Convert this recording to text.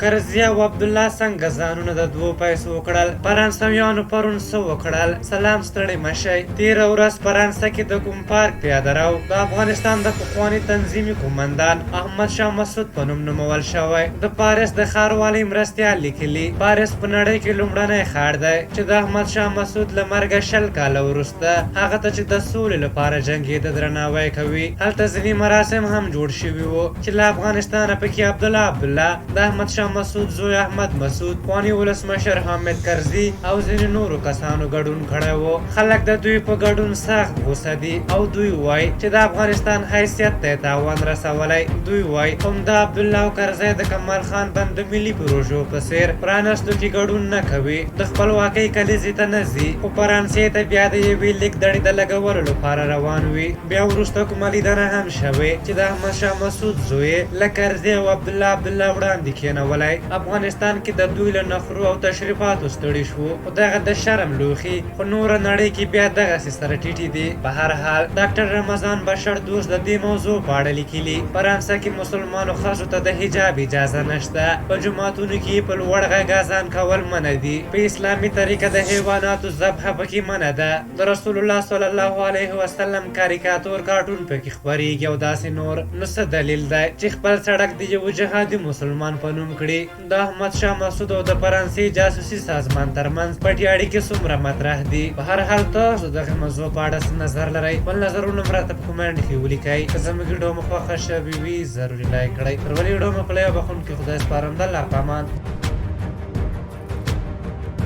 کرزي او عبدالله څنګه ځانونه د 2 پیسو کړل؟ فرانسویانو پرون څه وکړل؟ سلام ستړي مشئ. تېره ورځ فرانسه کې د کوم پارک پیاده رو د افغانستان د پخواني تنظیمي قومندان احمد شاه مسعود په نوم نومول شوی. د پاریس د ښاروالۍ مرستیال لیکلي پاریس په نړۍ کې لومړنی ښار دی چې د احمد شاه مسعود له مرګه 20 کاله وروسته هغه ته چې د سولې لپاره جنګېده درناوی کوي. هلته ځینې مراسم هم جوړ شوي وو چې له افغانستانه پکې عبدالله د احمد شاه مسعود زوی احمد مسعود، پخواني ولسمشر حامد کرزي او ځینې نورو کسانو ګډون کړی و. خلک د دوی په ګډون سخت غوسه دي او دوی وایي چې د افغانستان حیثیت ته تاوان رسولی. دوی وایي هم د عبدالله او کرزي د کمال خان بند د ملي پروژو په څېر پرانستو کې ګډون نه کوي، د خپلواکۍ کلیزې ته نه ځي، خو فرانسې ته بیا د یوې لیک دړې د لګولو لپاره روان وي. بیا وروسته کومه لیدنه هم شوې چې د احمد شاه مسعود زوی له کرزي او عبدالله وړاندې کېنولی. افغانستان کې د دوی له نخرو او تشریفاتو ستړي شو، خو دغه د شرم لوښي خو نوره نړۍ کې بیا دغسې سره ټیټې دي. په هر حال ډاکټر رمضان بشر دوست د دې موضوع په اړه لیکلي فرانسه کې مسلمانو ښځو ته د حجاب اجازه نشته، په جوماتونو کې په لوړ غږ اذان کول منع دي، په اسلامي طریقه د حیواناتو ذبحه پکې منع ده، د رسول الله صلی الله علیه وسلم کاریکاتور کارټون پکې خپریږي او داسې نور. نو څه دلیل دی چې خپل سړک د یو جهادي مسلمان په نوم کړي؟ د احمد شاه مسعود او د فرانسې جاسوسي سازمان ترمنځ پټې اړیکې څومره مطرح دي؟ په هر حال تاسو دغه موضوع په اړه څه نظر لرئ؟ خپل نظرونه مو راته په کومنټ کې ولیکئ. که زموږ ویډیو مو خوښه شوې وي ضروري لایک کړئ. تر بلې ویډیو مو په لیا بخښونکي خدای سپارم. د الله په امان.